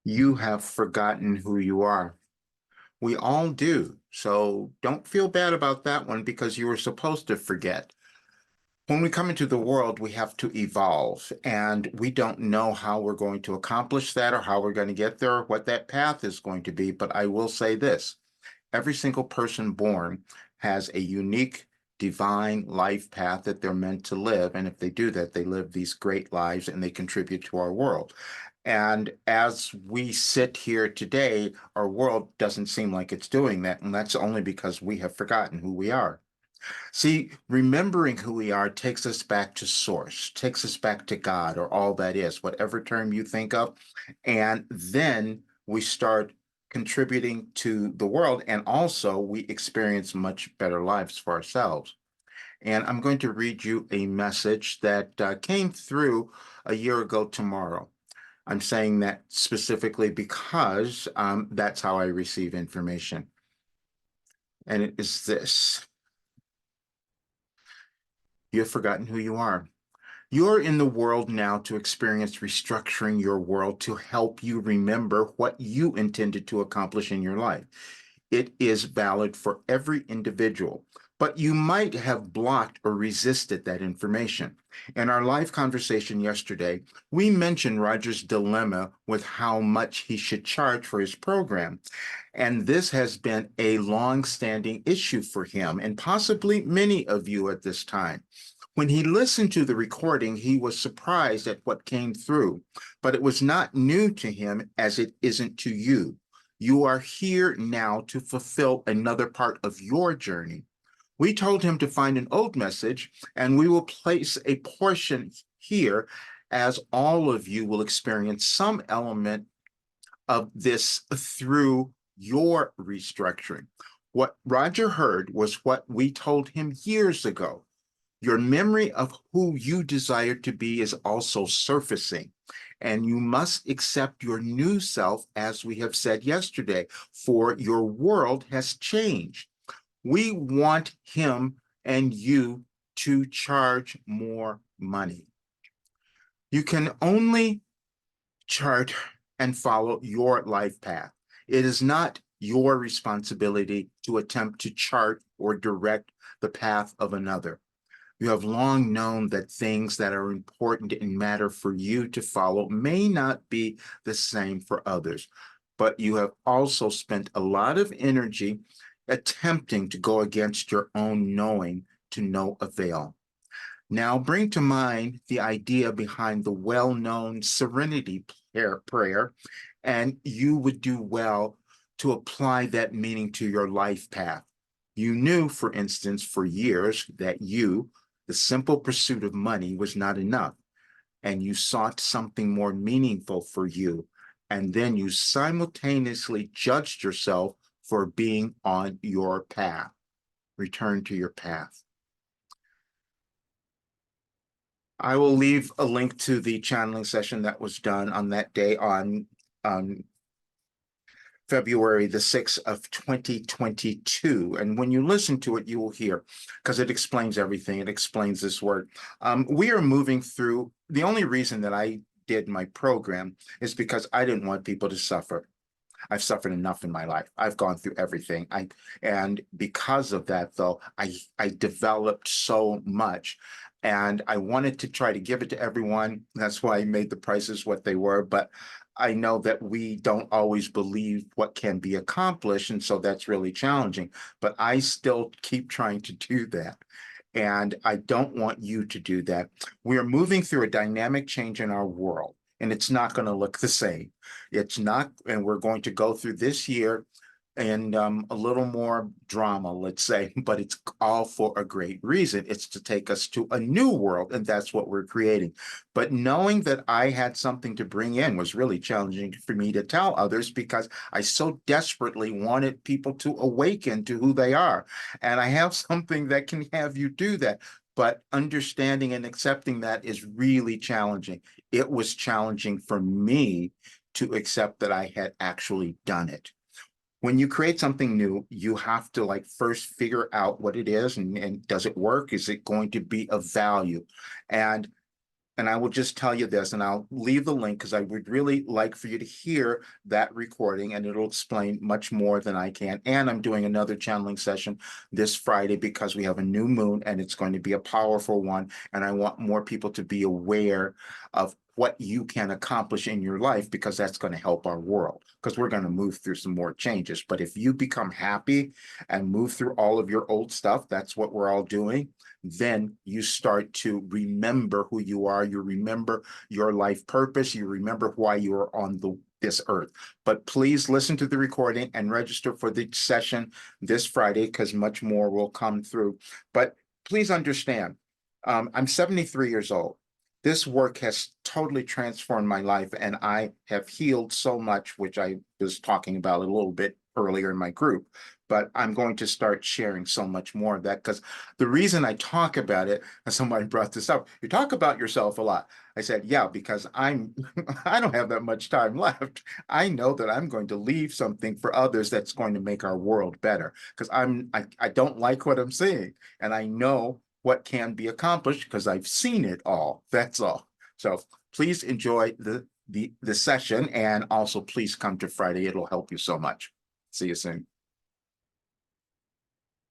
You have forgotten who you are. We all do. So don't feel bad about that one because you were supposed to forget. When we come into the world, we have to evolve, and we don't know how we're going to accomplish that or how we're going to get there or what that path is going to be. But I will say this. Every single person born has a unique divine life path that they're meant to live. And if they do that, they live these great lives and they contribute to our world. And as we sit here today, our world doesn't seem like it's doing that. And that's only because we have forgotten who we are. See, remembering who we are takes us back to source, takes us back to God or all that is, whatever term you think of. And then we start contributing to the world. And also, we experience much better lives for ourselves. And I'm going to read you a message that came through a year ago tomorrow. I'm saying that specifically because that's how I receive information. And it is this. You have forgotten who you are. You're in the world now to experience restructuring your world to help you remember what you intended to accomplish in your life. It is valid for every individual, but you might have blocked or resisted that information. In our live conversation yesterday, we mentioned Roger's dilemma with how much he should charge for his program. And this has been a long-standing issue for him and possibly many of you at this time. When he listened to the recording, he was surprised at what came through, but it was not new to him as it isn't to you. You are here now to fulfill another part of your journey. We told him to find an old message, and we will place a portion here as all of you will experience some element of this through your restructuring. What Roger heard was what we told him years ago. Your memory of who you desire to be is also surfacing, and you must accept your new self, as we have said yesterday, for your world has changed. We want him and you to charge more money. You can only chart and follow your life path. It is not your responsibility to attempt to chart or direct the path of another. You have long known that things that are important and matter for you to follow may not be the same for others, but you have also spent a lot of energy attempting to go against your own knowing to no avail. Now bring to mind the idea behind the well-known serenity prayer, and you would do well to apply that meaning to your life path. You knew, for instance, for years that the simple pursuit of money was not enough, and you sought something more meaningful for you, and then you simultaneously judged yourself for being on your path. Return to your path. I will leave a link to the channeling session that was done on that day on February the 6th of 2022. And when you listen to it, you will hear, because it explains everything. It explains this word. We are moving through, the only reason that I did my program is because I didn't want people to suffer. I've suffered enough in my life. I've gone through everything. And because of that, though, I developed so much. And I wanted to try to give it to everyone. That's why I made the prices what they were. But I know that we don't always believe what can be accomplished. And so that's really challenging. But I still keep trying to do that. And I don't want you to do that. We are moving through a dynamic change in our world, and it's not going to look the same. It's not, and we're going to go through this year and a little more drama, let's say, but it's all for a great reason. It's to take us to a new world, and that's what we're creating. But knowing that I had something to bring in was really challenging for me to tell others because I so desperately wanted people to awaken to who they are. And I have something that can have you do that. But understanding and accepting that is really challenging. It was challenging for me to accept that I had actually done it. When you create something new, you have to like first figure out what it is and does it work? Is it going to be of value? And And I will just tell you this, and I'll leave the link because I would really like for you to hear that recording, and it'll explain much more than I can. And I'm doing another channeling session this Friday because we have a new moon and it's going to be a powerful one. And I want more people to be aware of what you can accomplish in your life because that's going to help our world because we're going to move through some more changes. But if you become happy and move through all of your old stuff, that's what we're all doing, then you start to remember who you are. You remember your life purpose. You remember why you are on this earth. But please listen to the recording and register for the session this Friday because much more will come through. But please understand, I'm 73 years old. This work has totally transformed my life, and I have healed so much, which I was talking about a little bit earlier in my group. But I'm going to start sharing so much more of that because the reason I talk about it, and somebody brought this up, you talk about yourself a lot. I said, yeah, because I don't have that much time left. I know that I'm going to leave something for others that's going to make our world better because I don't like what I'm seeing, and I know what can be accomplished because I've seen it all. That's all. So please enjoy the session, and also please come to Friday. It'll help you so much. See you soon.